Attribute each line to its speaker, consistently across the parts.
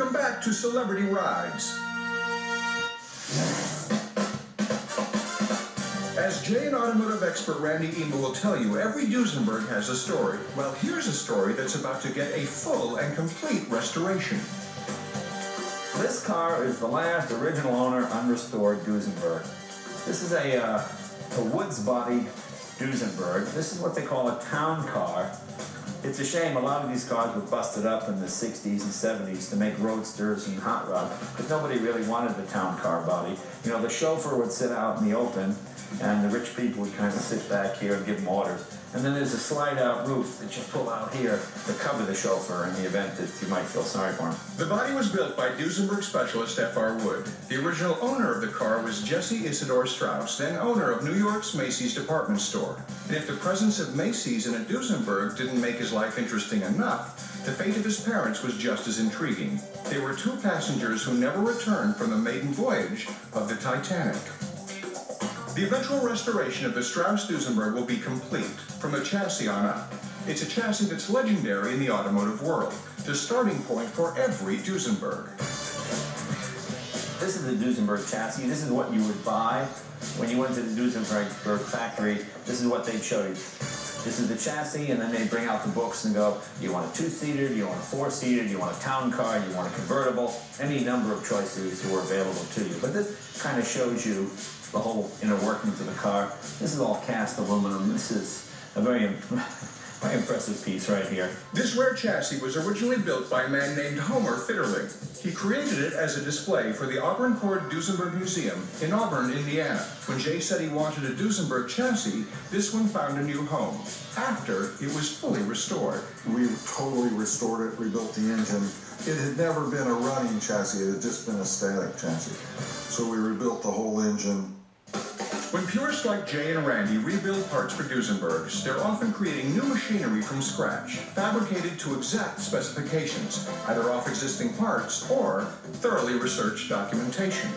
Speaker 1: Welcome back to Celebrity Rides. As Jay and automotive expert Randy Ema will tell you, every Duesenberg has a story. Well, here's a story that's about to get a full and complete restoration.
Speaker 2: This car is the last original owner unrestored Duesenberg. This is a woods-bodied Duesenberg. This is what they call a town car. It's a shame a lot of these cars were busted up in the 60s and 70s to make roadsters and hot rod, but nobody really wanted the town car body. You know, the chauffeur would sit out in the open, and the rich people would kind of sit back here and give them orders. And then there's a slide-out roof that you pull out here to cover the chauffeur in the event that you might feel sorry for him.
Speaker 1: The body was built by Duesenberg specialist F.R. Wood. The original owner of the car was Jesse Isidore Strauss, then owner of New York's Macy's department store. And if the presence of Macy's in a Duesenberg didn't make his life interesting enough, the fate of his parents was just as intriguing. They were two passengers who never returned from the maiden voyage of the Titanic. The eventual restoration of the Strauss Duesenberg will be complete, from the chassis on up. It's a chassis that's legendary in the automotive world, the starting point for every Duesenberg.
Speaker 2: This is the Duesenberg chassis. This is what you would buy when you went to the Duesenberg factory. This is what they'd show you. This is the chassis, and then they bring out the books and go, you want a two-seater, do you want a four-seater, do you want a town car, do you want a convertible? Any number of choices were available to you. But this kind of shows you the whole inner workings of the car. This is all cast aluminum. This is a very impressive piece right here.
Speaker 1: This rare chassis was originally built by a man named Homer Fitterling. He created it as a display for the Auburn Cord Duesenberg Museum in Auburn, Indiana. When Jay said he wanted a Duesenberg chassis, this one found a new home after it was fully restored.
Speaker 3: We totally restored it, rebuilt the engine. It had never been a running chassis, it had just been a static chassis. So we rebuilt the whole engine.
Speaker 1: When purists like Jay and Randy rebuild parts for Duesenbergs, they're often creating new machinery from scratch, fabricated to exact specifications, either off existing parts or thoroughly researched documentation.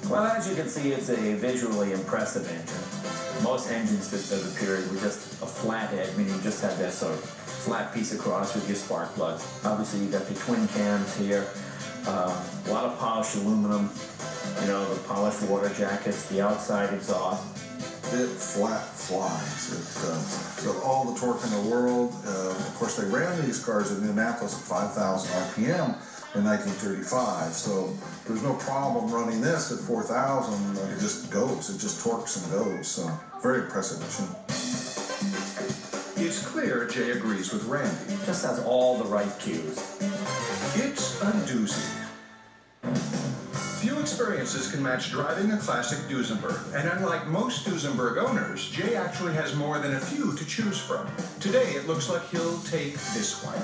Speaker 2: Well, as you can see, it's a visually impressive engine. Most engines of the period were just a flat head, meaning you just had that sort of flat piece across with your spark plugs. Obviously, you got the twin cams here, a lot of polished aluminum, you know, the polished water jackets, the outside exhaust.
Speaker 3: It flat flies. It's got all the torque in the world. Of course, they ran these cars in Indianapolis at 5,000 RPM in 1935, so there's no problem running this at 4,000. It just goes. It just torques and goes. So very impressive machine.
Speaker 1: It's clear Jay agrees with Randy.
Speaker 2: It just has all the right cues.
Speaker 1: It's a doozy. Few experiences can match driving a classic Duesenberg, and unlike most Duesenberg owners, Jay actually has more than a few to choose from. Today, it looks like he'll take this one.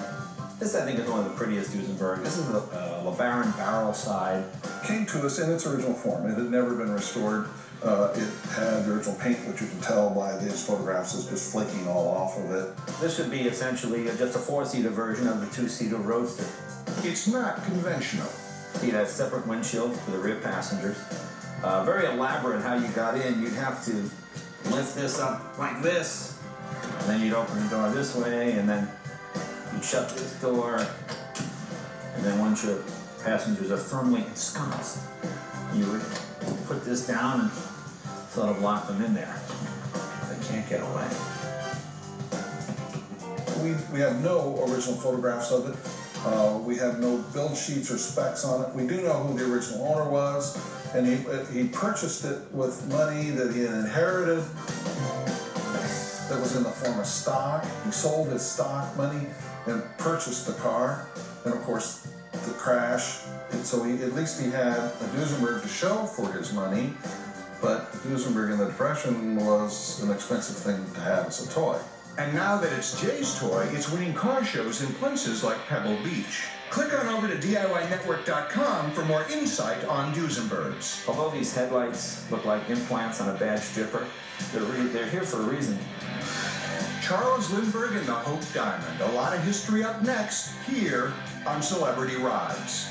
Speaker 2: This, I think, is one of the prettiest Duesenberg. This is the LeBaron barrel side.
Speaker 3: Came to us in its original form. It had never been restored. It had the original paint, which you can tell by these photographs is just flaking all off of it.
Speaker 2: This would be essentially just a four-seater version of the two-seater Roadster.
Speaker 1: It's not conventional.
Speaker 2: You'd have separate windshield for the rear passengers. Very elaborate how you got in. You'd have to lift this up like this, and then you'd open the door this way, and then you'd shut this door, and then once your passengers are firmly ensconced, you would put this down and sort of lock them in there. They can't get away.
Speaker 3: We have no original photographs of it. We have no build sheets or specs on it. We do know who the original owner was, and he purchased it with money that he had inherited that was in the form of stock. He sold his stock money and purchased the car, and of course the crash. And so at least he had a Duesenberg to show for his money, but the Duesenberg in the Depression was an expensive thing to have as a toy.
Speaker 1: And now that it's Jay's toy, it's winning car shows in places like Pebble Beach. Click on over to DIYnetwork.com for more insight on Duesenbergs.
Speaker 2: Although these headlights look like implants on a badge stripper, they're here for a reason.
Speaker 1: Charles Lindbergh and the Hope Diamond. A lot of history up next, here on Celebrity Rides.